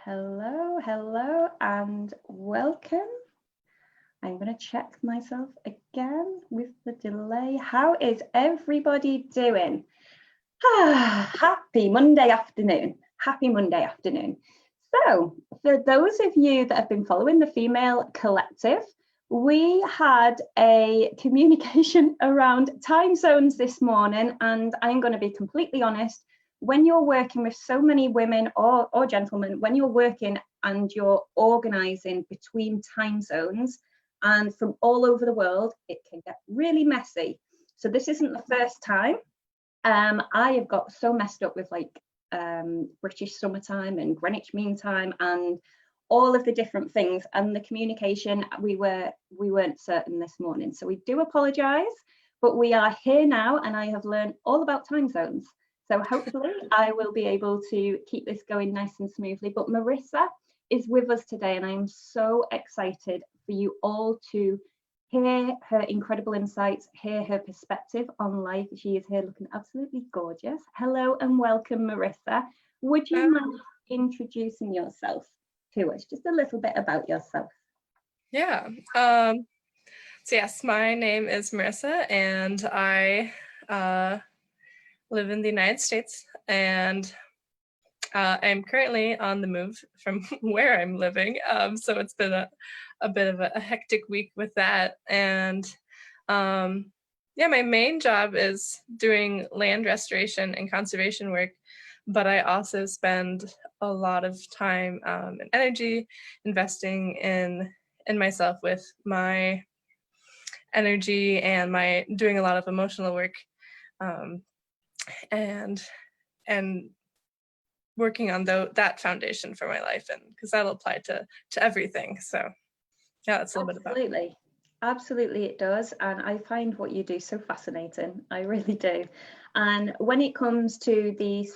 Hello, hello, and welcome. I'm going to check myself again with the delay. How is everybody doing? Happy Monday afternoon. Happy Monday afternoon. So, for those of you that have been following the Female Collective, we had a communication around time zones this morning, and I'm going to be completely honest. When you're working with so many women or gentlemen, when you're working and you're organizing between time zones and from all over the world, it can get really messy. So this isn't the first time. I have got so messed up with like British summertime and Greenwich Mean Time and all of the different things, and the communication we weren't certain this morning. So we do apologize, but we are here now and I have learned all about time zones. So hopefully I will be able to keep this going nice and smoothly. But Marissa is with us today and I'm so excited for you all to hear her incredible insights, hear her perspective on life. She is here looking absolutely gorgeous. Hello and welcome, Marissa. Would you mind introducing yourself to us? Just a little bit about yourself. Yeah. So yes, my name is Marissa and I live in the United States, and I'm currently on the move from where I'm living. So it's been a bit of a hectic week with that. And yeah, my main job is doing land restoration and conservation work, but I also spend a lot of time and energy investing in myself with my energy and my doing a lot of emotional work. And working on that foundation for my life, and because that'll apply to everything. So yeah, that's a little bit about. Absolutely it does, and I find what you do so fascinating. I really do. And when it comes to the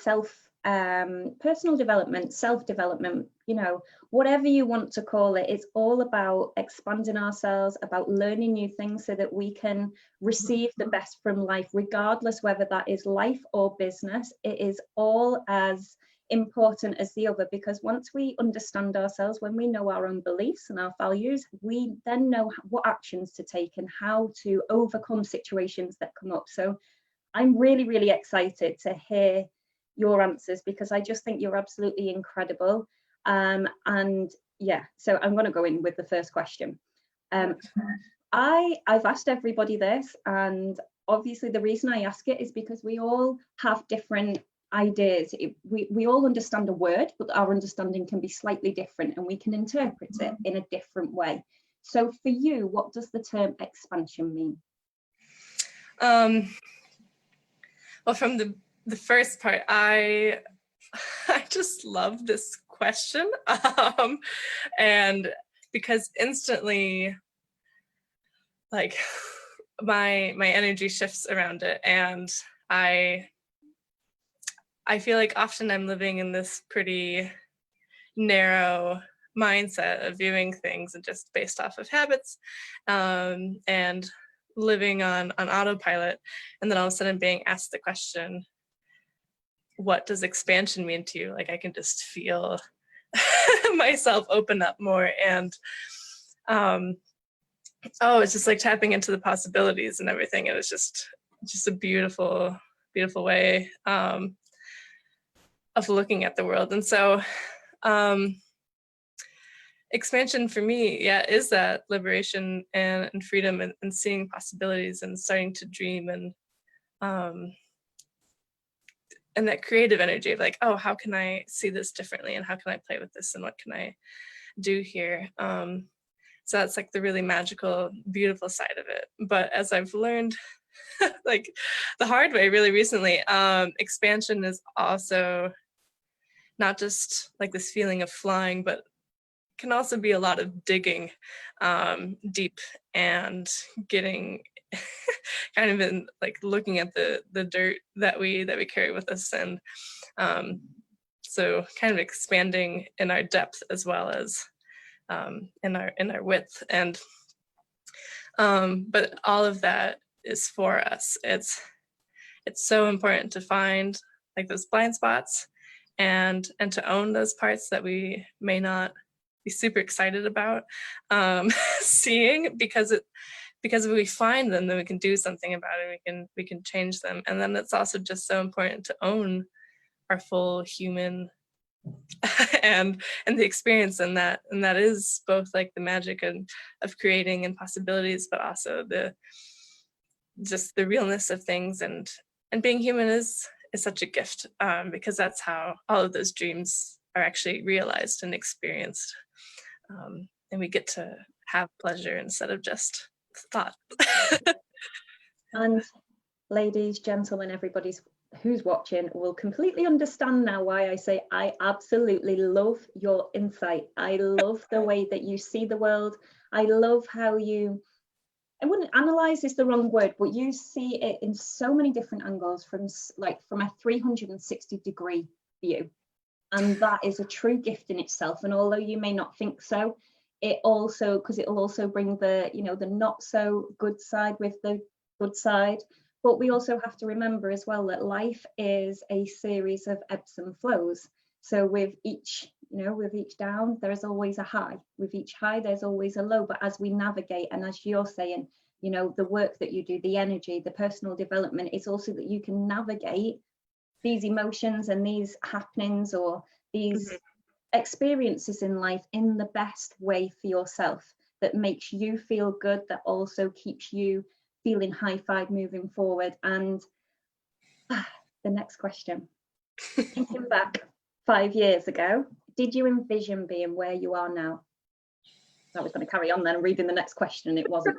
personal development, self-development, you know, whatever you want to call it, it's all about expanding ourselves, about learning new things so that we can receive the best from life, regardless whether that is life or business. It is all as important as the other, because once we understand ourselves, when we know our own beliefs and our values, we then know what actions to take and how to overcome situations that come up. So I'm really, really excited to hear your answers, because I just think you're absolutely incredible. And yeah, so I'm going to go in with the first question. I've asked everybody this, and obviously the reason I ask it is because we all have different ideas. We all understand a word, but our understanding can be slightly different and we can interpret it in a different way. So for you, what does the term expansion mean? Well, from the first part, I just love this question, and because instantly, like, my energy shifts around it, and I feel like often I'm living in this pretty narrow mindset of viewing things and just based off of habits, and living on autopilot, and then all of a sudden being asked the question, what does expansion mean to you? Like, I can just feel myself open up more, and it's just like tapping into the possibilities and everything. It was just a beautiful way of looking at the world. And so expansion for me, yeah, is that liberation and freedom, and seeing possibilities and starting to dream, and that creative energy of like, oh, how can I see this differently, and how can I play with this, and what can I do here? So that's like the really magical, beautiful side of it. But as I've learned like the hard way really recently, expansion is also not just like this feeling of flying, but can also be a lot of digging deep and getting kind of in, like, looking at the dirt that we carry with us, and so kind of expanding in our depth as well as in our width, and but all of that is for us. It's so important to find like those blind spots and to own those parts that we may not be super excited about seeing, because if we find them, then we can do something about it. We can change them. And then it's also just so important to own our full human and the experience, and that is both like the magic of creating and possibilities, but also the realness of things, and being human is such a gift, because that's how all of those dreams are actually realized and experienced, and we get to have pleasure instead of just thought. And ladies, gentlemen, everybody's who's watching will completely understand now why I say I absolutely love your insight. I love the way that you see the world. I love how you, I wouldn't analyze is the wrong word, but you see it in so many different angles, from a 360-degree view. And that is a true gift in itself. And although you may not think so, it also, because it'll also bring the, the not so good side with the good side. But we also have to remember as well that life is a series of ebbs and flows. So with each down, there is always a high. With each high, there's always a low. But as we navigate, and as you're saying, the work that you do, the energy, the personal development, it's also that you can navigate these emotions and these happenings or these experiences in life in the best way for yourself, that makes you feel good, that also keeps you feeling high-five moving forward. And the next question, thinking back 5 years ago, did you envision being where you are now? I was going to carry on then reading the next question, and it wasn't.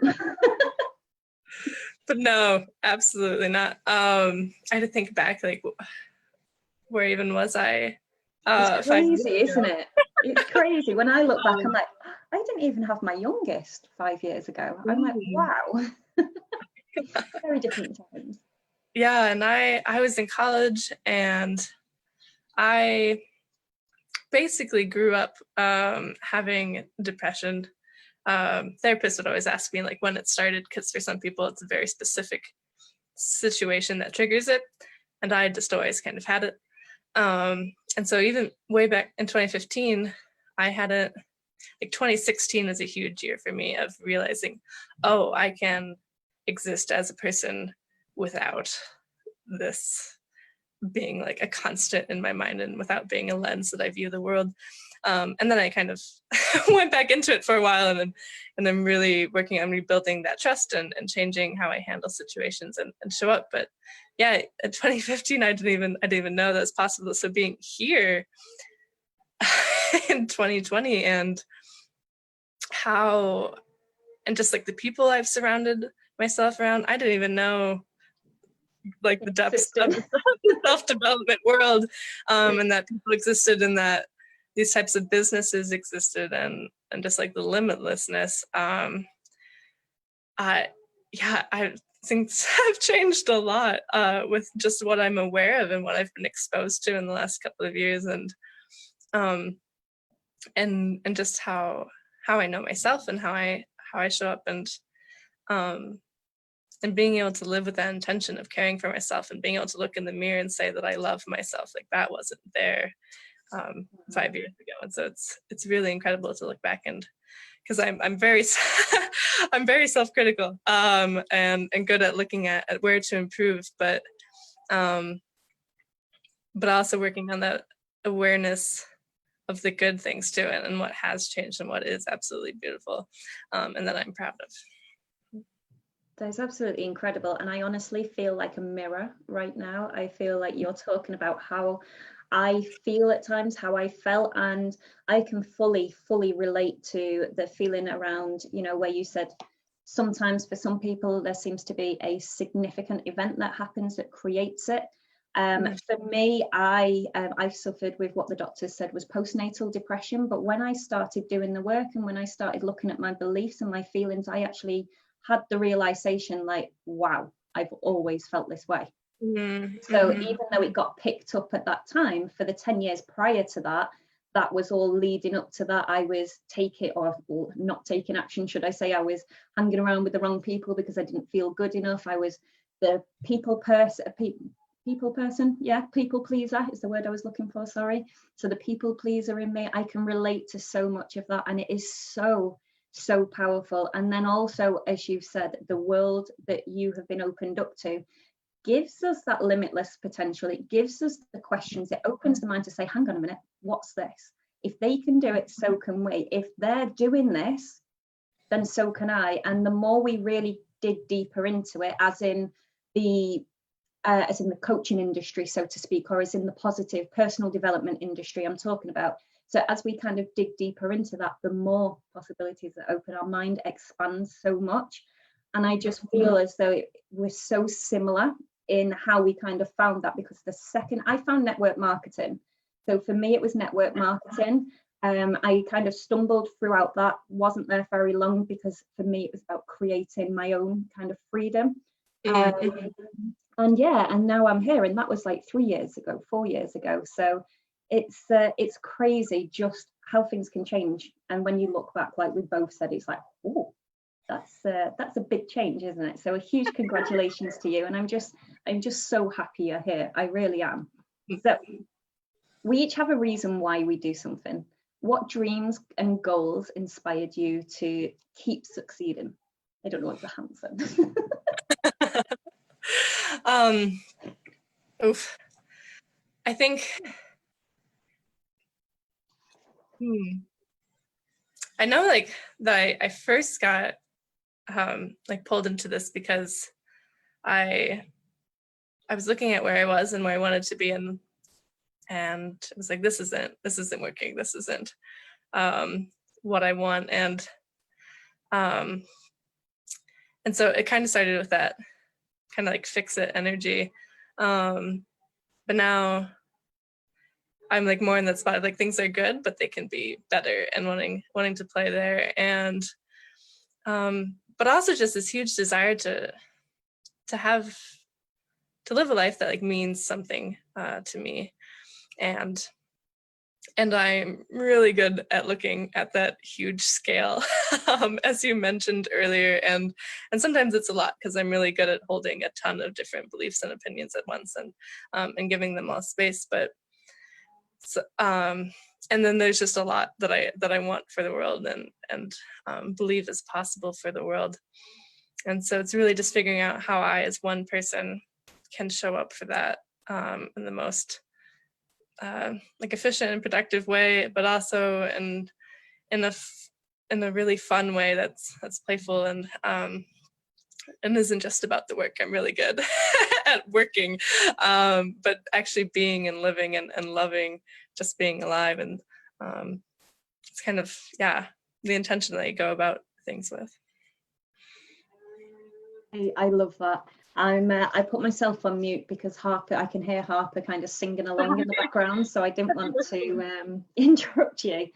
But no, absolutely not. I had to think back, like, where even was I? It's crazy, isn't it? It's crazy. When I look back, I'm like, I didn't even have my youngest 5 years ago. I'm like, wow. Very different times. Yeah, and I was in college, and I basically grew up having depression. Therapists would always ask me like when it started, because for some people it's a very specific situation that triggers it, and I just always kind of had it. And so even way back in 2015, I hadn't, like 2016 was a huge year for me of realizing, oh, I can exist as a person without this being like a constant in my mind, and without being a lens that I view the world. And then I kind of went back into it for a while, and I'm really working on rebuilding that trust and changing how I handle situations and show up. But yeah, in 2015, I didn't even know that was possible. So being here in 2020, and just like the people I've surrounded myself around, I didn't even know like the depths of the self-development world, and that people existed, and that these types of businesses existed, and just like the limitlessness. I think have changed a lot with just what I'm aware of and what I've been exposed to in the last couple of years, and just how I know myself and how I show up, and being able to live with that intention of caring for myself, and being able to look in the mirror and say that I love myself, like that wasn't there 5 years ago. And so it's really incredible to look back, and because I'm very I'm very self-critical and good at looking at where to improve, but also working on that awareness of the good things too, and what has changed and what is absolutely beautiful, and that I'm proud of. That's absolutely incredible. And I honestly feel like a mirror right now. I feel like you're talking about how I feel at times, how I felt, and I can fully relate to the feeling around, where you said sometimes for some people there seems to be a significant event that happens that creates it. For me, I suffered with what the doctors said was postnatal depression. But when I started doing the work, and when I started looking at my beliefs and my feelings, I actually had the realization, like, wow, I've always felt this way. So even though it got picked up at that time, for the 10 years prior to that, that was all leading up to that. I was not taking action, should I say. I was hanging around with the wrong people because I didn't feel good enough. I was the people person, people person, yeah, people pleaser is the word I was looking for, sorry. So the people pleaser in me, I can relate to so much of that, and it is so powerful. And then also, as you've said, the world that you have been opened up to gives us that limitless potential. It gives us the questions. It opens the mind to say, hang on a minute, what's this? If they can do it, so can we. If they're doing this, then so can I. And the more we really dig deeper into it, as in the coaching industry, so to speak, or as in the positive personal development industry I'm talking about. So as we kind of dig deeper into that, the more possibilities that open, our mind expands so much. And I just feel as though we're so similar in how we kind of found that, because the second I found network marketing, so for me it was network marketing. I kind of stumbled throughout that, wasn't there very long, because for me it was about creating my own kind of freedom. And yeah, and now I'm here, and that was like 3 years ago, 4 years ago. So it's crazy just how things can change. And when you look back, like we both said, it's like, oh, that's a big change, isn't it? So a huge congratulations to you, and I'm just so happy you're here. I really am. So we each have a reason why we do something. What dreams and goals inspired you to keep succeeding? I don't know what the answer. I think I know like that I first got like pulled into this because I was looking at where I was and where I wanted to be, and it was like, this isn't working, this isn't what I want, and so it kind of started with that kind of like fix it energy, but now I'm like more in that spot, like things are good, but they can be better, and wanting to play there, and but also just this huge desire to live a life that like means something to me, and I'm really good at looking at that huge scale, as you mentioned earlier, and sometimes it's a lot because I'm really good at holding a ton of different beliefs and opinions at once, and giving them all space, but so, and then there's just a lot that I want for the world, and believe is possible for the world, and so it's really just figuring out how I as one person can show up for that in the most like efficient and productive way, but also in a really fun way that's playful and isn't just about the work. I'm really good at working, but actually being and living and loving just being alive, and it's kind of the intention that you go about things with. I love that. I put myself on mute because I can hear Harper kind of singing along in the background, so I didn't want to interrupt you.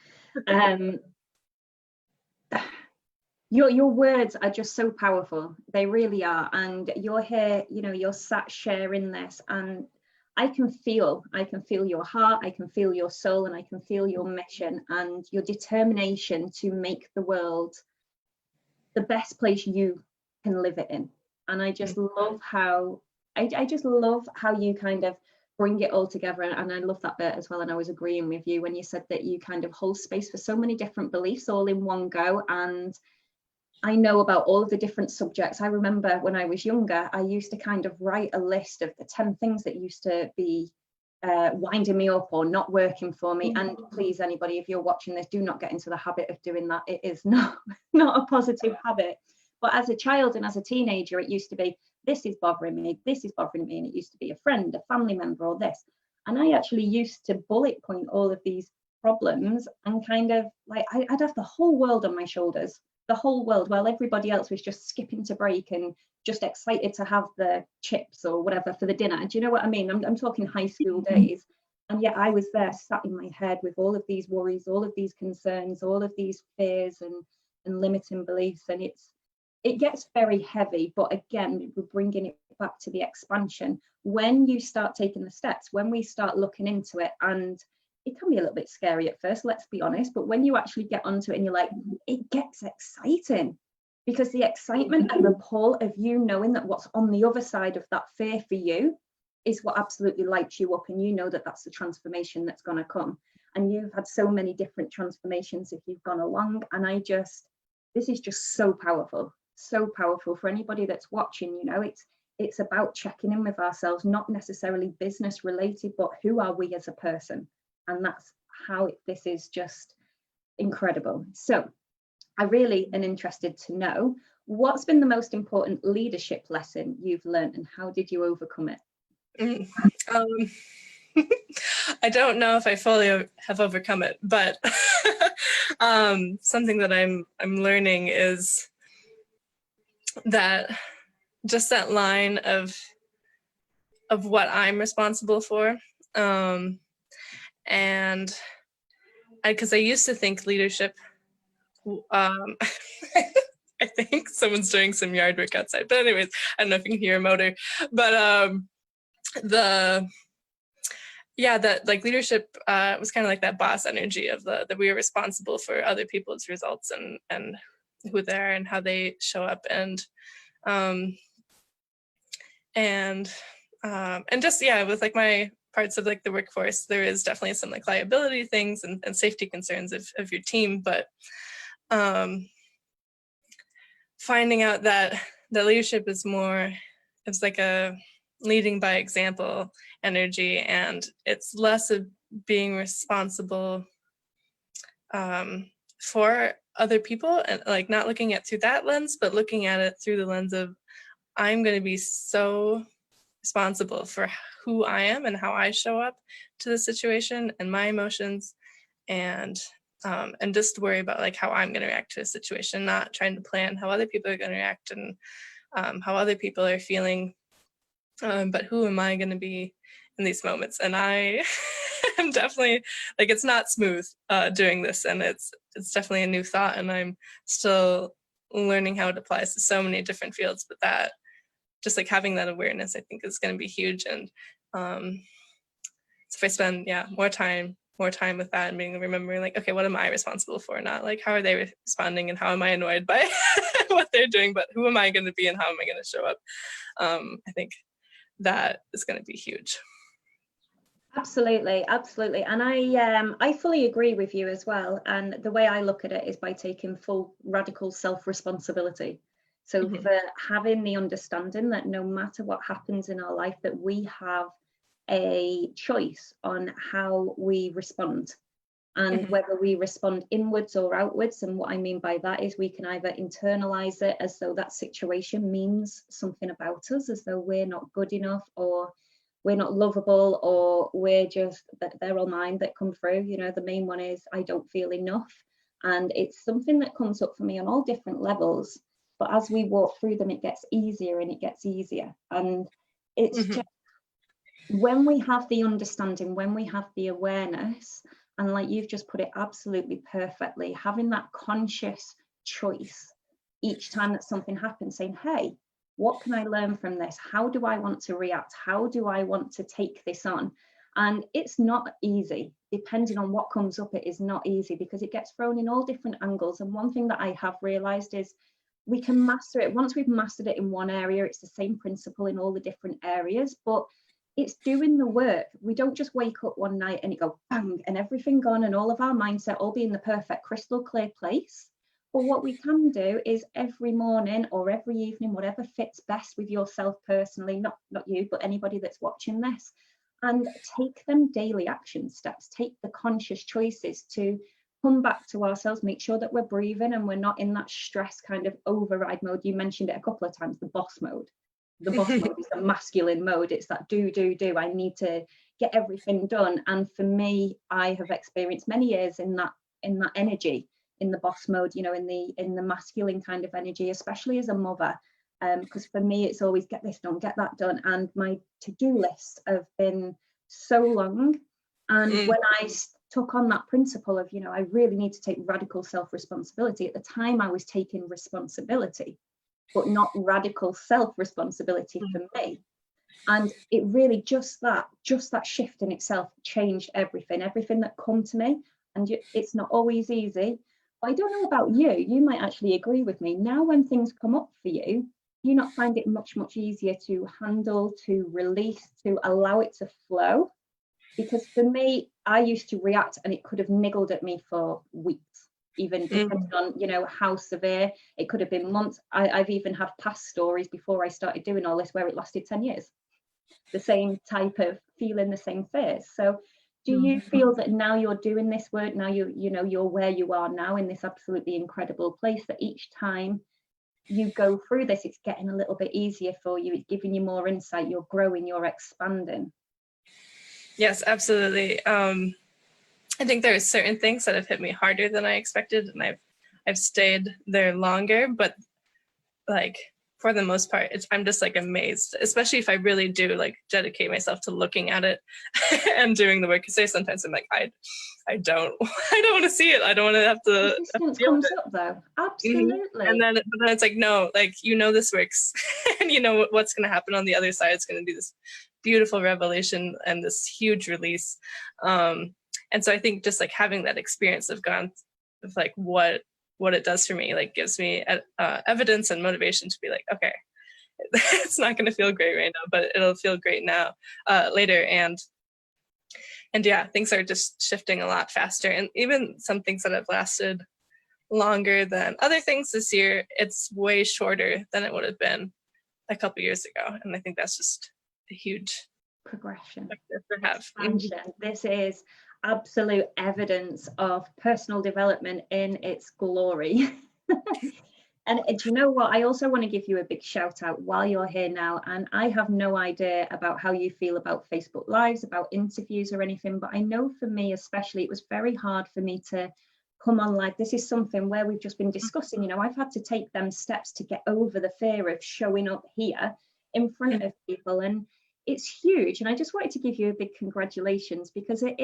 Your words are just so powerful. They really are. And you're here, you're sat sharing this, and I can feel your heart, I can feel your soul, and I can feel your mission and your determination to make the world the best place you can live it in. And I just love how you kind of bring it all together, and I love that bit as well. And I was agreeing with you when you said that you kind of hold space for so many different beliefs all in one go. And I know about all of the different subjects. I remember when I was younger, I used to kind of write a list of the 10 things that used to be winding me up or not working for me. And please, anybody, if you're watching this, do not get into the habit of doing that. It is not a positive habit. But as a child and as a teenager, it used to be, this is bothering me, this is bothering me. And it used to be a friend, a family member, or this. And I actually used to bullet point all of these problems, and kind of like, I'd have the whole world on my shoulders, the whole world, while everybody else was just skipping to break and just excited to have the chips or whatever for the dinner. Do you know what I mean? I'm talking high school days. And yet I was there sat in my head with all of these worries, all of these concerns, all of these fears and limiting beliefs. And it gets very heavy, but again, we're bringing it back to the expansion. When you start taking the steps, when we start looking into it, and it can be a little bit scary at first, let's be honest, but when you actually get onto it and you're like, it gets exciting, because the excitement and the pull of you knowing that what's on the other side of that fear for you is what absolutely lights you up, and you know that that's the transformation that's going to come. And you've had so many different transformations if you've gone along, and this is just so powerful for anybody that's watching. It's about checking in with ourselves, not necessarily business related, but who are we as a person? And that's how this is just incredible. So I really am interested to know, what's been the most important leadership lesson you've learned, and how did you overcome it? I don't know if I fully have overcome it, but something that I'm learning is that just that line of what I'm responsible for, and because I used to think leadership. I think someone's doing some yard work outside, but anyways, I don't know if you can hear a motor, but that like leadership was kind of like that boss energy of that we are responsible for other people's results and who they are and how they show up, and just with like my parts of like the workforce, there is definitely some like liability things and safety concerns of your team, but finding out that the leadership is more, it's like a leading by example energy, and it's less of being responsible for other people, and like not looking at through that lens, but looking at it through the lens of, I'm going to be so responsible for who I am and how I show up to the situation and my emotions, and just worry about like how I'm going to react to a situation, not trying to plan how other people are going to react and how other people are feeling, but who am I going to be in these moments. And I am definitely, like, it's not smooth doing this, and it's definitely a new thought, and I'm still learning how it applies to so many different fields, but that just like having that awareness, I think, is going to be huge. And so if I spend more time with that and remembering like, okay, what am I responsible for? Not like how are they responding and how am I annoyed by what they're doing, but who am I going to be and how am I going to show up? I think that is going to be huge. Absolutely. And I fully agree with you as well. And the way I look at it is by taking full radical self-responsibility. So for having the understanding that no matter what happens in our life, that we have a choice on how we respond, and whether we respond inwards or outwards. And what I mean by that is we can either internalize it as though that situation means something about us, as though we're not good enough, or we're not lovable, or we're just, they're all mine that come through. The main one is I don't feel enough. And it's something that comes up for me on all different levels. But as we walk through them, it gets easier and it gets easier. And it's just when we have the understanding, when we have the awareness, and like you've just put it absolutely perfectly, having that conscious choice each time that something happens, saying, hey, what can I learn from this? How do I want to react? How do I want to take this on? And it's not easy. Depending on what comes up, it is not easy, because it gets thrown in all different angles. And one thing that I have realized is we can master it. Once we've mastered it in one area, it's the same principle in all the different areas, but it's doing the work. We don't just wake up one night and it go bang and everything gone and all of our mindset all be in the perfect crystal clear place. But what we can do is every morning or every evening, whatever fits best with yourself personally, not you, but anybody that's watching this, and take them daily action steps, take the conscious choices to come back to ourselves, make sure that we're breathing and we're not in that stress kind of override mode. You mentioned it a couple of times, the boss mode. The boss mode is the masculine mode. It's that do. I need to get everything done. And for me, I have experienced many years in that energy, in the boss mode, in the masculine kind of energy, especially as a mother. Because for me, it's always get this done, get that done. And my to-do lists have been so long. And when I took on that principle of, I really need to take radical self-responsibility, at the time I was taking responsibility, but not radical self-responsibility for me. And it really just that shift in itself changed everything that come to me. And it's not always easy. But I don't know about you, you might actually agree with me. Now when things come up for you, do you not find it much, much easier to handle, to release, to allow it to flow? Because for me, I used to react and it could have niggled at me for weeks, even depending on, you know, how severe. It could have been months. I've even had past stories before I started doing all this where it lasted 10 years. The same type of feeling, the same fears. So do you feel that now you're doing this work, now you know, you're where you are now in this absolutely incredible place, that each time you go through this, it's getting a little bit easier for you, it's giving you more insight, you're growing, you're expanding? Yes, absolutely. I think there are certain things that have hit me harder than I expected, and I've stayed there longer, but like for the most part, I'm just like amazed, especially if I really do like dedicate myself to looking at it and doing the work. Because there's sometimes I'm like, I don't want to see it. I don't want to have to. Resistance comes up though, absolutely. And then it's like, no, like, you know, this works, and you know what's going to happen on the other side. It's going to be this beautiful revelation and this huge release. And so I think just like having that experience of like what it does for me, like gives me evidence and motivation to be like, okay, it's not going to feel great right now, but it'll feel great now, later. And yeah, things are just shifting a lot faster. And even some things that have lasted longer than other things this year, it's way shorter than it would have been a couple years ago. And I think that's just a huge progression to have. This is absolute evidence of personal development in its glory. And do you know what? I also want to give you a big shout out while you're here now. And I have no idea about how you feel about Facebook Lives, about interviews or anything, but I know for me especially, it was very hard for me to come on live. This is something where we've just been discussing, you know, I've had to take them steps to get over the fear of showing up here in front of people, and it's huge. And I just wanted to give you a big congratulations, because it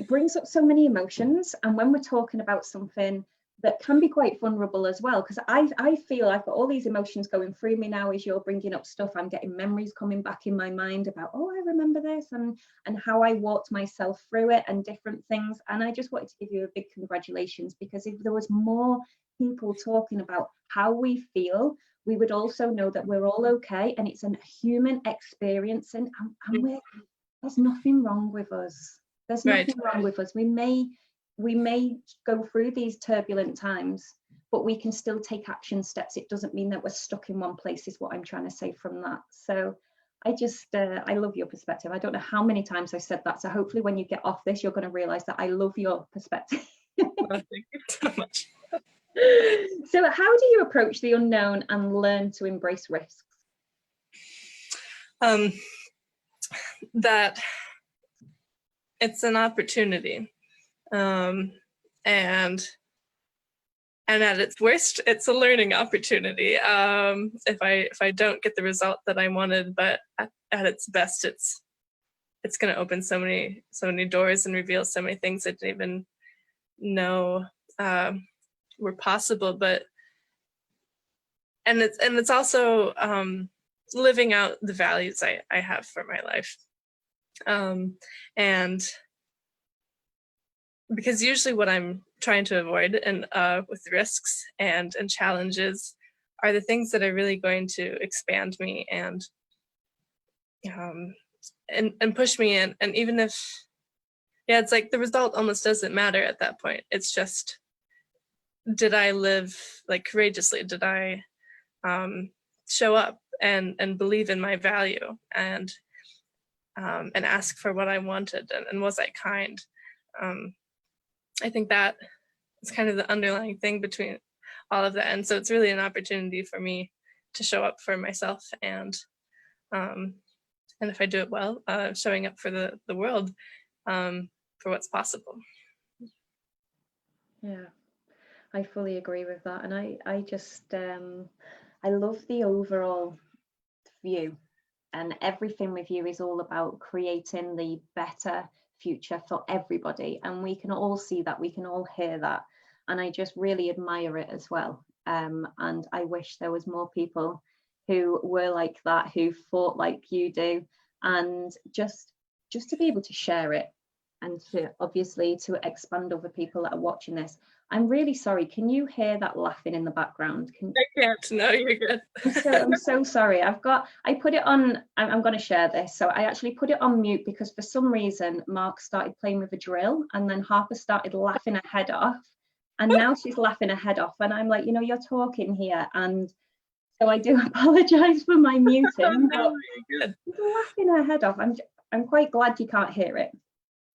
brings up so many emotions. And when we're talking about something that can be quite vulnerable as well, because I feel I've got all these emotions going through me now as you're bringing up stuff. I'm getting memories coming back in my mind about, oh, I remember this, and how I walked myself through it and different things. And I just wanted to give you a big congratulations, because if there was more people talking about how we feel, we would also know that we're all okay, and it's a human experience, and there's nothing wrong with us. There's nothing wrong with us. We may go through these turbulent times, but we can still take action steps. It doesn't mean that we're stuck in one place, is what I'm trying to say from that. So I just, I love your perspective. I don't know how many times I've said that. So hopefully when you get off this, you're going to realize that I love your perspective. Well, thank you so much. So how do you approach the unknown and learn to embrace risks? That it's an opportunity, and at its worst, it's a learning opportunity. If I don't get the result that I wanted, but at its best, it's going to open so many doors and reveal so many things I didn't even know were possible. But it's also living out the values I have for my life. And because usually what I'm trying to avoid and with risks and challenges are the things that are really going to expand me and push me in. And even if, it's like the result almost doesn't matter at that point. It's just, did I live like courageously? Did I show up and believe in my value and ask for what I wanted, and was I kind? I think that is kind of the underlying thing between all of that. And so it's really an opportunity for me to show up for myself, and if I do it well, showing up for the world, for what's possible. Yeah, I fully agree with that. And I just, I love the overall view, and everything with you is all about creating the better future for everybody. And we can all see that, we can all hear that. And I just really admire it as well. And I wish there was more people who were like that, who fought like you do, and just to be able to share it. and to obviously to expand other people that are watching this. I'm really sorry. Can you hear that laughing in the background? I can't. No, you're good. I'm so sorry. I put it on, I'm going to share this. So I actually put it on mute because for some reason Mark started playing with a drill, and then Harper started laughing her head off, and now she's laughing her head off, and I'm like, you know, you're talking here, and so I do apologize for my muting. No, you're good. She's laughing her head off. I'm quite glad you can't hear it,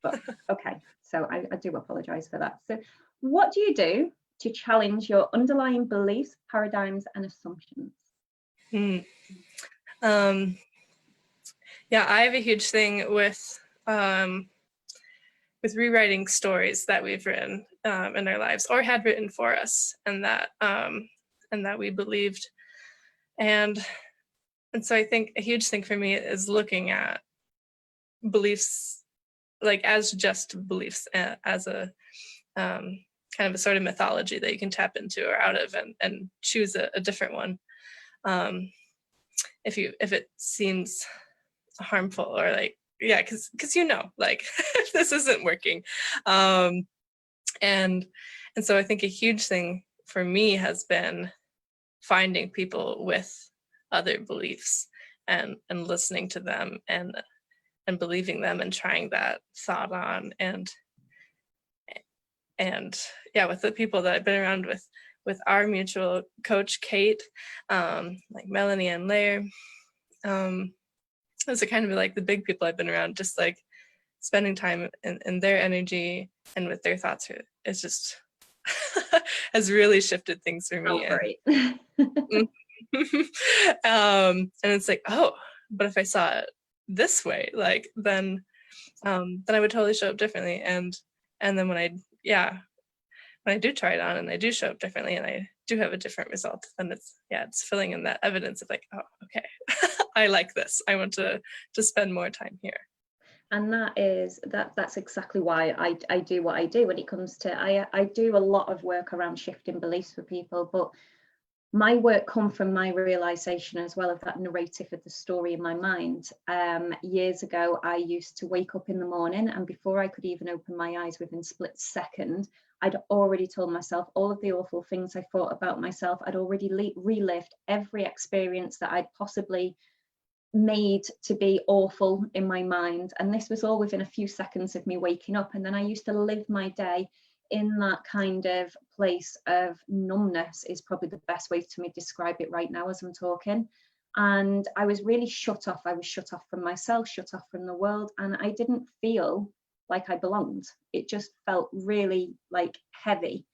but okay. So I do apologize for that. So what do you do to challenge your underlying beliefs, paradigms, and assumptions? Yeah, I have a huge thing with rewriting stories that we've written in our lives or had written for us, and that we believed, and so I think a huge thing for me is looking at beliefs like as just beliefs, as a kind of a sort of mythology that you can tap into or out of, and choose a different one if it seems harmful, or like, yeah, because like this isn't working, and so I think a huge thing for me has been finding people with other beliefs and listening to them and believing them and trying that thought on, and yeah, with the people that I've been around with our mutual coach Kate, like Melanie and Lair, those are kind of like the big people I've been around, just like spending time in their energy and with their thoughts. It's just has really shifted things for me. Oh, great. And it's like, oh, but if I saw it this way, like then I would totally show up differently. And then when I do try it on and I do show up differently and I do have a different result, then it's filling in that evidence of like, oh, okay, I like this. I want to spend more time here. And that's exactly why I do what I do when it comes to, I do a lot of work around shifting beliefs for people, but my work comes from my realization as well of that narrative of the story in my mind. Years ago, I used to wake up in the morning, and before I could even open my eyes within a split second, I'd already told myself all of the awful things I thought about myself. I'd already relived every experience that I'd possibly made to be awful in my mind. And this was all within a few seconds of me waking up. And then I used to live my day in that kind of place of numbness, is probably the best way to me describe it right now as I'm talking. And I was really shut off. I was shut off from myself, shut off from the world, and I didn't feel like I belonged. It just felt really like heavy.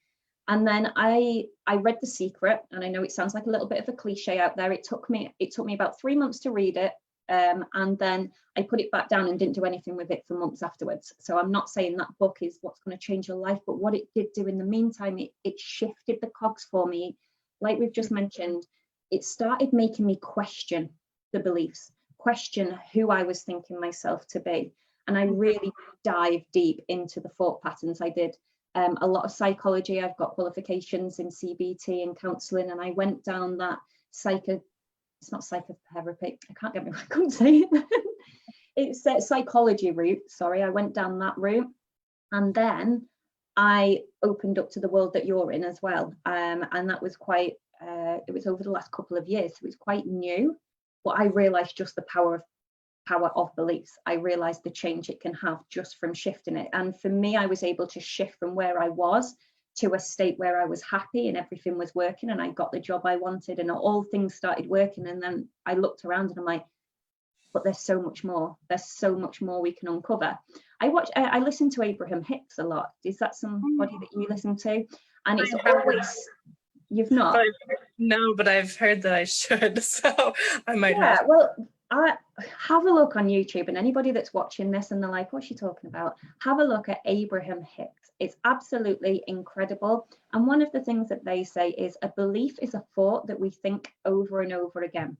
And then I read The Secret, and I know it sounds like a little bit of a cliche out there. It took me about 3 months to read it, and then I put it back down and didn't do anything with it for months afterwards. So I'm not saying that book is what's going to change your life, but what it did do in the meantime, it shifted the cogs for me. Like we've just mentioned, it started making me question the beliefs, question who I was thinking myself to be. And I really dived deep into the thought patterns. I did a lot of psychology. I've got qualifications in CBT and counselling, and I went down that it's not psychotherapy, I couldn't say it. It's a psychology route, sorry. I went down that route, and then I opened up to the world that you're in as well, and that was quite it was over the last couple of years, so it was quite new, but I realized just the power of beliefs. I realized the change it can have just from shifting it. And for me, I was able to shift from where I was to a state where I was happy and everything was working, and I got the job I wanted and all things started working. And then I looked around and I'm like, but there's so much more. There's so much more we can uncover. I listen to Abraham Hicks a lot. Is that somebody that you listen to? And it's always, you've not? No, but I've heard that I should, so I might have. Well, have a look on YouTube, and anybody that's watching this and they're like, what's she talking about? Have a look at Abraham Hicks. It's absolutely incredible. And one of the things that they say is a belief is a thought that we think over and over again.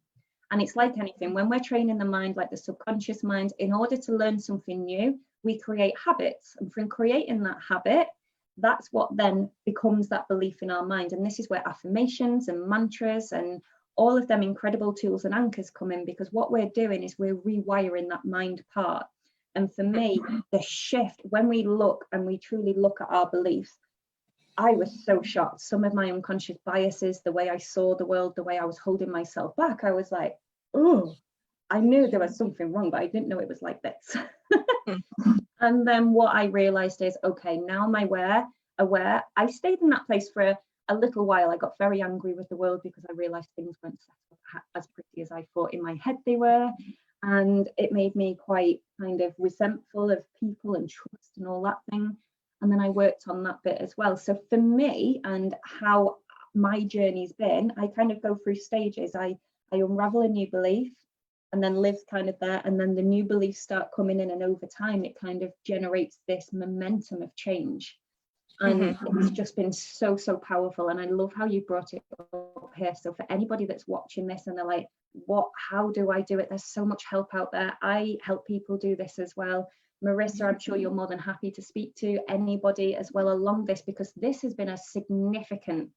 And it's like anything, when we're training the mind, like the subconscious mind, in order to learn something new, we create habits. And from creating that habit, that's what then becomes that belief in our mind. And this is where affirmations and mantras and all of them incredible tools and anchors come in, because what we're doing is we're rewiring that mind part. And for me, the shift, when we look and we truly look at our beliefs, I was so shocked. Some of my unconscious biases, the way I saw the world, the way I was holding myself back, I was like, oh, I knew there was something wrong, but I didn't know it was like this. And then what I realized is, okay, now I'm aware. I stayed in that place for a little while. I got very angry with the world because I realized things weren't set up as pretty as I thought in my head they were. And it made me quite kind of resentful of people and trust and all that thing. And then I worked on that bit as well. So for me, and how my journey's been, I kind of go through stages. I unravel a new belief and then live kind of there, and then the new beliefs start coming in, and over time it kind of generates this momentum of change. And it's just been so powerful. And I love how you brought it up here. So for anybody that's watching this and they're like, how do I do it? There's so much help out there. I help people do this as well. Marissa, I'm sure you're more than happy to speak to anybody as well along this, because this has been a significant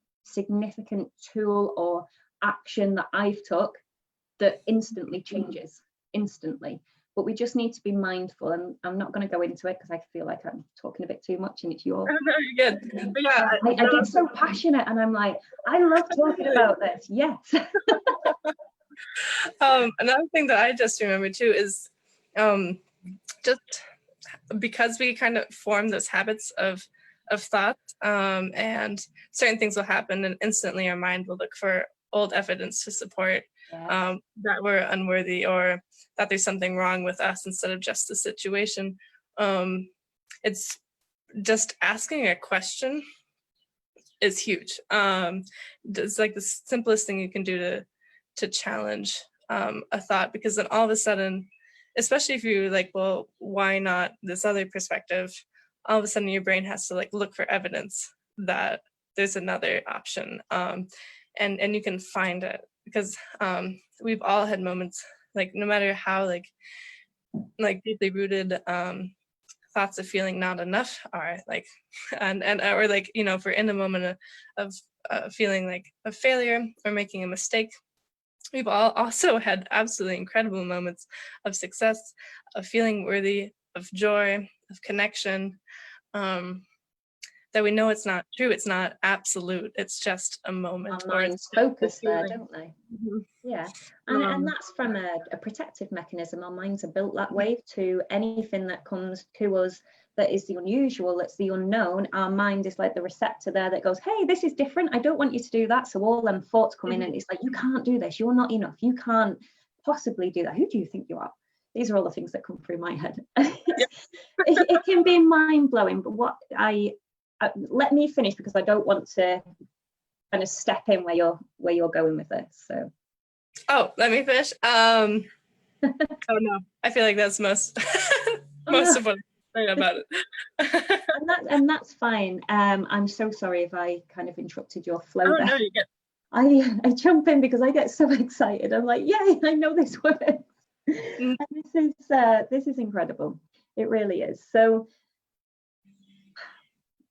tool or action that I've took that instantly changes, but we just need to be mindful. And I'm not going to go into it because I feel like I'm talking a bit too much and it's your good. Yeah, I get so passionate and I'm like, I love talking about this. Yes. Another thing that I just remembered too is just because we kind of form those habits of thought, and certain things will happen and instantly our mind will look for old evidence to support that we're unworthy or that there's something wrong with us instead of just the situation. It's just asking a question is huge. It's like the simplest thing you can do to challenge a thought, because then all of a sudden, especially if you're like, well, why not this other perspective? All of a sudden your brain has to like look for evidence that there's another option. And you can find it, because we've all had moments, like no matter how like deeply rooted thoughts of feeling not enough are, like, and or like, you know, if we're in a moment of feeling like a failure or making a mistake, we've all also had absolutely incredible moments of success, of feeling worthy, of joy, of connection. That we know it's not true, it's not absolute, it's just a moment. Our minds focus there, don't they? Yeah, and that's from a protective mechanism. Our minds are built that way. To anything that comes to us that is the unusual, that's the unknown, our mind is like the receptor there that goes, hey, this is different, I don't want you to do that. So all them thoughts come in and it's like, you can't do this, you're not enough, you can't possibly do that, who do you think you are? These are all the things that come through my head. It can be mind-blowing, but what let me finish, because I don't want to kind of step in where you're going with this. So let me finish. Oh no, I feel like that's most of what I'm saying about it. and that's fine. I'm so sorry if I kind of interrupted your flow there. No, you get. I jump in because I get so excited. I'm like, yay, I know this word. And this is incredible. It really is. So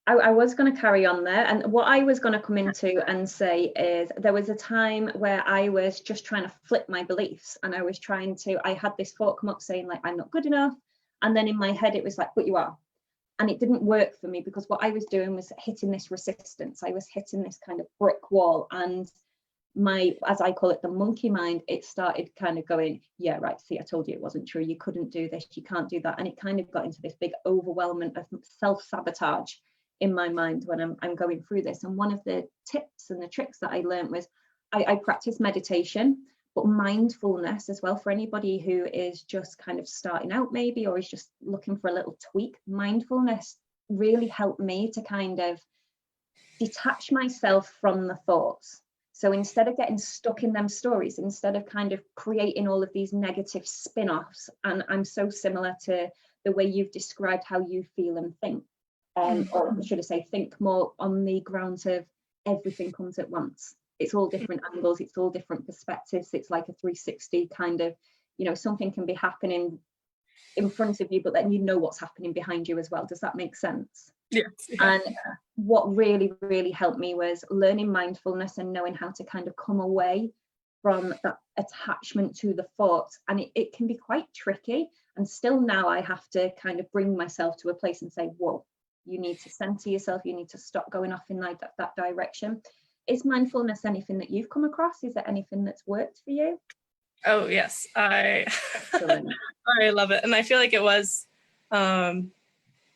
I was going to carry on there, and what I was going to come into and say is there was a time where I was just trying to flip my beliefs, and I had this thought come up saying like, I'm not good enough, and then in my head it was like, but you are. And it didn't work for me, because what I was doing was hitting this resistance. I was hitting this kind of brick wall, and my, as I call it, the monkey mind, it started kind of going, yeah, right, see, I told you it wasn't true, you couldn't do this, you can't do that. And it kind of got into this big overwhelming of self-sabotage in my mind when I'm going through this. And one of the tips and the tricks that I learned was I practice meditation, but mindfulness as well. For anybody who is just kind of starting out maybe, or is just looking for a little tweak, mindfulness really helped me to kind of detach myself from the thoughts. So instead of getting stuck in them stories, instead of kind of creating all of these negative spin-offs, and I'm so similar to the way you've described how you feel and think, or should I say think more on the grounds of everything comes at once. It's all different angles, it's all different perspectives. It's like a 360 kind of, you know, something can be happening in front of you, but then you know what's happening behind you as well. Does that make sense? Yes. And what really, really helped me was learning mindfulness and knowing how to kind of come away from that attachment to the thoughts. And it can be quite tricky. And still now I have to kind of bring myself to a place and say, whoa, you need to center yourself. You need to stop going off in that direction. Is mindfulness anything that you've come across? Is there anything that's worked for you? Oh, yes. I love it. And I feel like it was an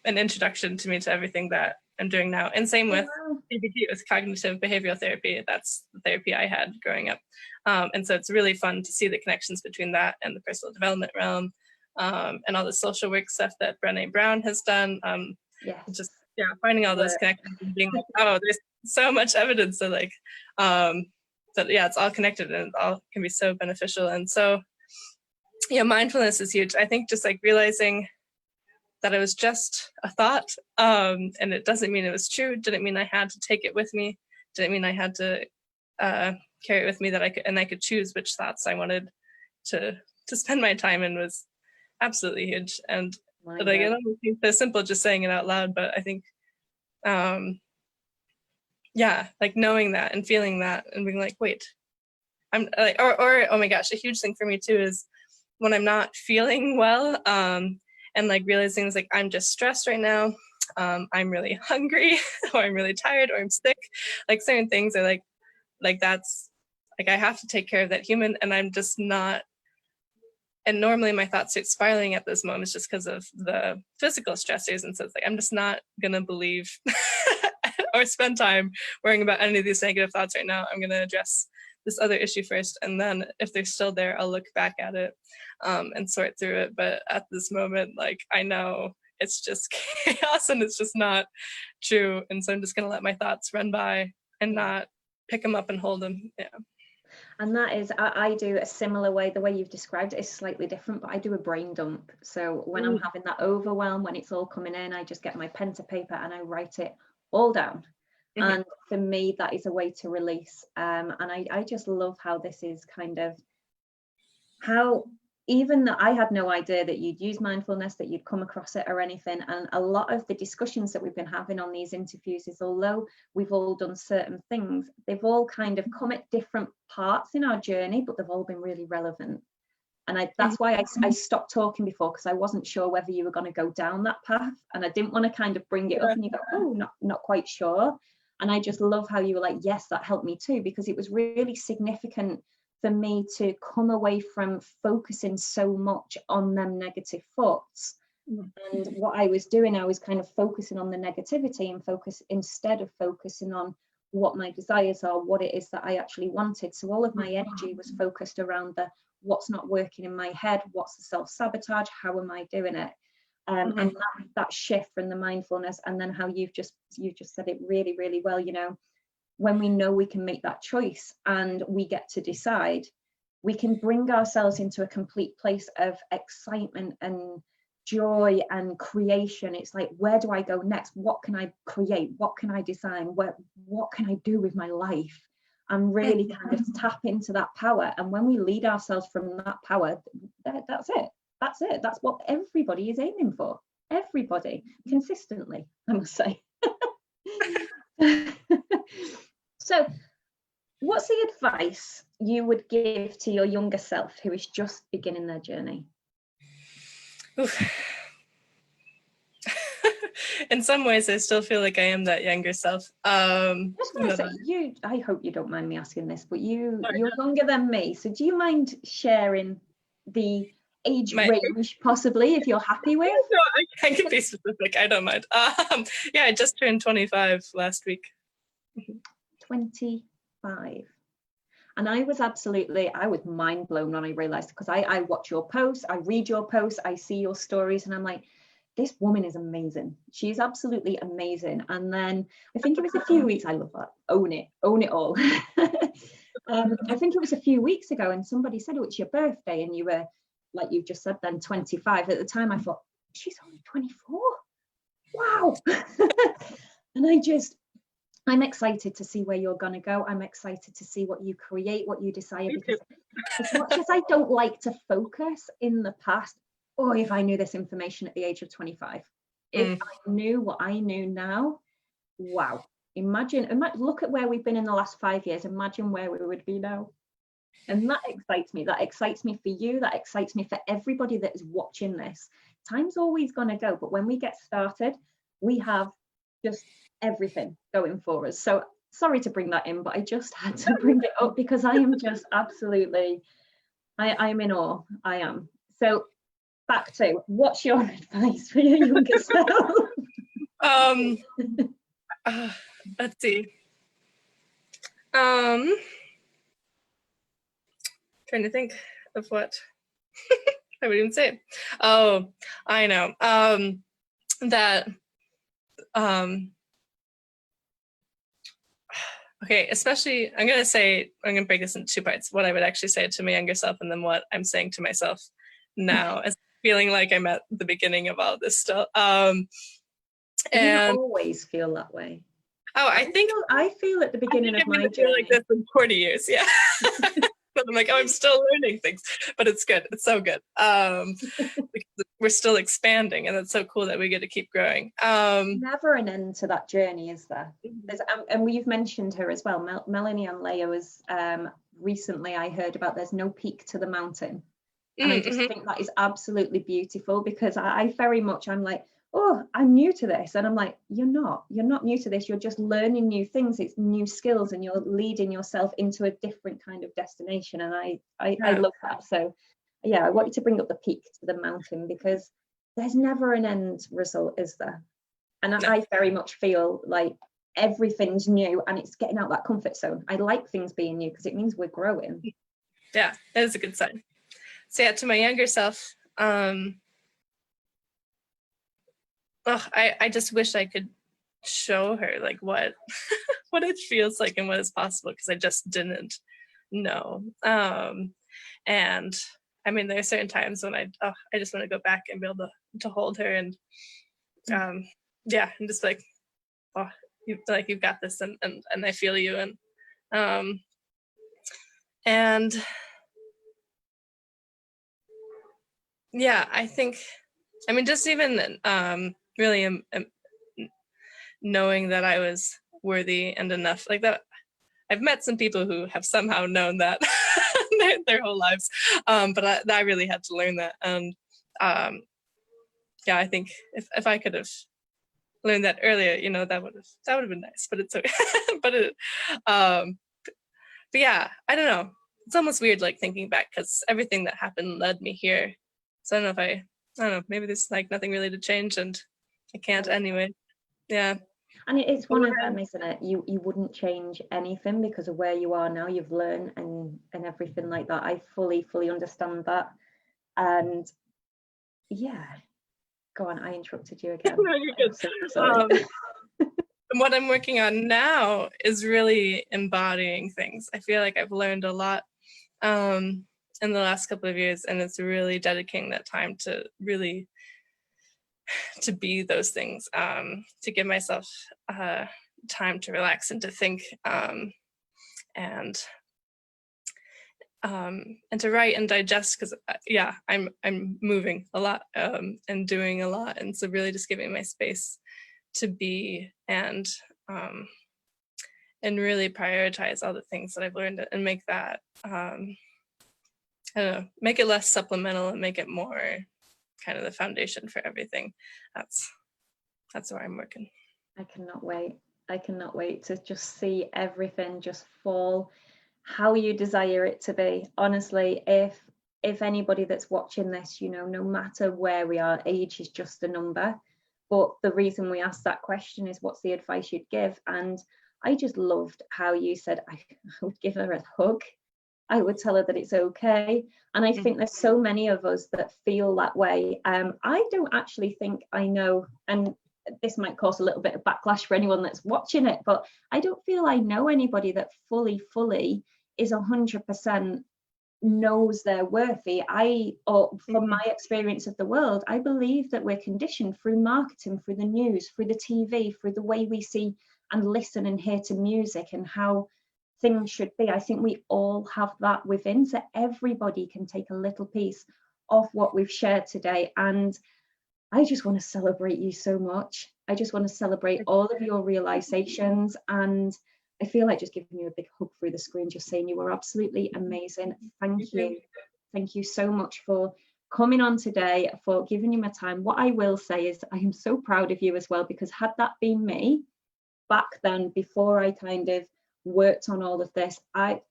introduction to me to everything that I'm doing now. And same with CBT, with cognitive behavioral therapy. That's the therapy I had growing up. And so it's really fun to see the connections between that and the personal development realm, and all the social work stuff that Brené Brown has done. Just finding all those connections and being like, oh, there's so much evidence that like that it's all connected and it all can be so beneficial. And so mindfulness is huge. I think just like realizing that it was just a thought, and it doesn't mean it was true, didn't mean I had to take it with me, didn't mean I had to carry it with me, that I could choose which thoughts I wanted to spend my time in, was absolutely huge. And like it almost seems so simple just saying it out loud, but I think like knowing that and feeling that and being like, wait, I'm like, or oh my gosh, a huge thing for me too is when I'm not feeling well, and like realizing it's like I'm just stressed right now, I'm really hungry, or I'm really tired, or I'm sick, like certain things are like that's like I have to take care of that human, and I'm just not. And normally my thoughts start spiraling at those moments just because of the physical stressors. And so it's like, I'm just not gonna believe or spend time worrying about any of these negative thoughts right now. I'm gonna address this other issue first. And then if they're still there, I'll look back at it and sort through it. But at this moment, like I know it's just chaos and it's just not true. And so I'm just gonna let my thoughts run by and not pick them up and hold them. Yeah. And that is, I do a similar way. The way you've described it is slightly different, but I do a brain dump. So when I'm having that overwhelm, when it's all coming in, I just get my pen to paper and I write it all down. And for me, that is a way to release. And I just love how this is kind of how, even that I had no idea that you'd use mindfulness, that you'd come across it or anything. And a lot of the discussions that we've been having on these interviews is, although we've all done certain things, they've all kind of come at different parts in our journey, but they've all been really relevant. And that's why I stopped talking before, because I wasn't sure whether you were going to go down that path. And I didn't want to kind of bring it up and you go, oh, not quite sure. And I just love how you were like, yes, that helped me too, because it was really significant for me to come away from focusing so much on them negative thoughts. And what I was doing, I was kind of focusing on the negativity and instead of focusing on what my desires are, what it is that I actually wanted. So all of my energy was focused around the what's not working in my head, what's the self-sabotage, how am I doing it? And that shift from the mindfulness, and then how you've just said it really, really well, when we know we can make that choice and we get to decide, we can bring ourselves into a complete place of excitement and joy and creation. It's like, where do I go next? What can I create? What can I design? What can I do with my life? And really kind of tap into that power. And when we lead ourselves from that power, that's it. That's what everybody is aiming for. Everybody, consistently, I must say. So what's the advice you would give to your younger self who is just beginning their journey? In some ways, I still feel like I am that younger self. I hope you don't mind me asking this, but you're younger than me. So do you mind sharing the age range, possibly, if you're happy with? No, I can be specific. I don't mind. I just turned 25 last week. 25. And I was mind blown when I realized, because I watch your posts, I read your posts, I see your stories, and I'm like, this woman is amazing. She's absolutely amazing. And then I think it was a few weeks, I love that, own it all. I think it was a few weeks ago, and somebody said, oh, it's your birthday, and you were, like you just said then, 25. At the time I thought, she's only 24. Wow. And I'm excited to see where you're going to go. I'm excited to see what you create, what you desire, because as much as I don't like to focus in the past, if I knew this information at the age of 25, if I knew what I knew now, wow. Imagine, look at where we've been in the last 5 years. Imagine where we would be now. And that excites me. That excites me for you. That excites me for everybody that is watching this. Time's always going to go, but when we get started, we have just everything going for us. So sorry to bring that in, but I just had to bring it up because I am just absolutely, I'm in awe. I am. So back to, what's your advice for your younger self? Let's see. Trying to think of what I would even say. Oh, I know. Okay, especially, I'm gonna break this into two parts. What I would actually say to my younger self, and then what I'm saying to myself now, as feeling like I'm at the beginning of all this stuff. And you always feel that way. Oh, I feel at the beginning of my journey like this in 40 years, yeah. But I'm like, oh, I'm still learning things, but it's good. It's so good. Because we're still expanding, and it's so cool that we get to keep growing. Never an end to that journey, is there? And we've mentioned her as well. Melanie and Leah was recently, I heard about there's no peak to the mountain. And I just think that is absolutely beautiful, because I very much, I'm like, oh, I'm new to this. And I'm like, you're not new to this. You're just learning new things. It's new skills, and you're leading yourself into a different kind of destination. And I love that. So yeah, I want you to bring up the peak to the mountain, because there's never an end result, is there? And I very much feel like everything's new, and it's getting out that comfort zone. I like things being new because it means we're growing. Yeah, that is a good sign. So yeah, to my younger self, I just wish I could show her like what what it feels like and what is possible, because I just didn't know. And I mean, there are certain times when I just want to go back and be able to hold her, and yeah, and just like, oh, you've got this, and I feel you, and yeah, I think, I mean, just even really knowing that I was worthy and enough, like that. I've met some people who have somehow known that their whole lives, but I really had to learn that. And yeah, I think if I could have learned that earlier, you know, that would have been nice. But it's okay. but yeah, I don't know. It's almost weird, like thinking back, because everything that happened led me here. So I don't know. Maybe there's like nothing really to change, and I can't anyway. Yeah. And it's one of them, isn't it? You wouldn't change anything because of where you are now. You've learned and everything like that. I fully understand that. And yeah, go on. I interrupted you again. No, you're good. So what I'm working on now is really embodying things. I feel like I've learned a lot in the last couple of years, and it's really dedicating that time to really to be those things, to give myself time to relax and to think, and to write and digest, because yeah, I'm moving a lot and doing a lot, and so really just giving my space to be and really prioritize all the things that I've learned and make that I don't know, make it less supplemental and make it more kind of the foundation for everything. That's where I'm working. I cannot wait to just see everything just fall how you desire it to be. Honestly, if anybody that's watching this, you know, no matter where we are, age is just a number. But the reason we asked that question is, what's the advice you'd give? And I just loved how you said, I would give her a hug. I would tell her that it's okay. And I think there's so many of us that feel that way. I don't actually think I know, and this might cause a little bit of backlash for anyone that's watching it, but I don't feel I know anybody that fully is 100% knows they're worthy. From my experience of the world, I believe that we're conditioned through marketing, through the news, through the TV, through the way we see and listen and hear to music and how things should be. I think we all have that within, so everybody can take a little piece of what we've shared today. And I just want to celebrate you so much. I just want to celebrate all of your realizations, and I feel like just giving you a big hug through the screen, just saying you were absolutely amazing. Thank you. Thank you so much for coming on today, for giving you my time. What I will say is I am so proud of you as well, because had that been me back then, before I kind of worked on all of this,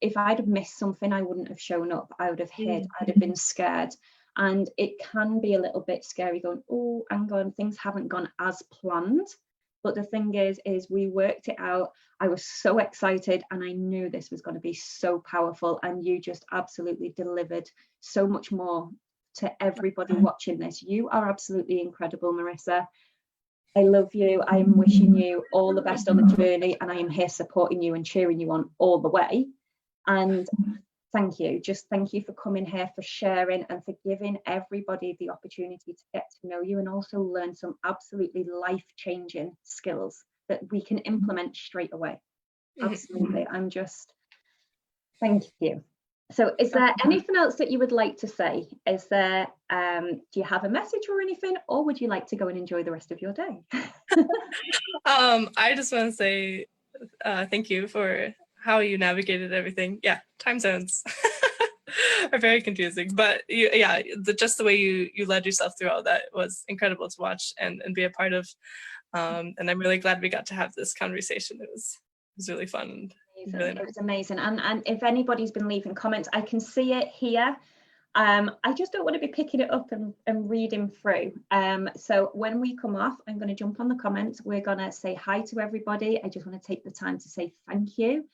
if I'd have missed something, I wouldn't have shown up. I would have hid. I'd have been scared. And it can be a little bit scary going, oh, hang on, things haven't gone as planned. But the thing is we worked it out. I was so excited, and I knew this was going to be so powerful, and you just absolutely delivered so much more to everybody watching this. You are absolutely incredible, Marissa. I love you. I am wishing you all the best on the journey, and I am here supporting you and cheering you on all the way. And thank you. Just thank you for coming here, for sharing, and for giving everybody the opportunity to get to know you and also learn some absolutely life-changing skills that we can implement straight away. Absolutely. I'm just, thank you. So is there anything else that you would like to say? Is there, do you have a message or anything, or would you like to go and enjoy the rest of your day? I just want to say thank you for how you navigated everything. Yeah, time zones are very confusing, but just the way you led yourself through all that was incredible to watch and be a part of. And I'm really glad we got to have this conversation. It was really fun. And really nice. It was amazing. And if anybody's been leaving comments, I can see it here. I just don't want to be picking it up and reading through. So when we come off, I'm going to jump on the comments. We're going to say hi to everybody. I just want to take the time to say thank you.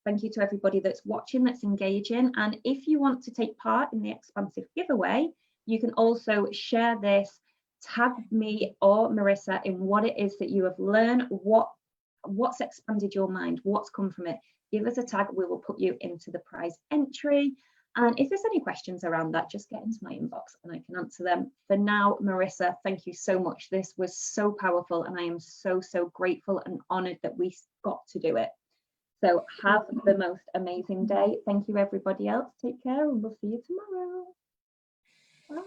Thank you to everybody that's watching, that's engaging. And if you want to take part in the Expansive giveaway, you can also share this, tag me or Marissa in what it is that you have learned, what's expanded your mind, what's come from it. Give us a tag, we will put you into the prize entry. And if there's any questions around that, just get into my inbox and I can answer them. For now, Marissa, thank you so much. This was so powerful, and I am so, so grateful and honoured that we got to do it. So have the most amazing day. Thank you, everybody else. Take care, and we'll see you tomorrow. Bye.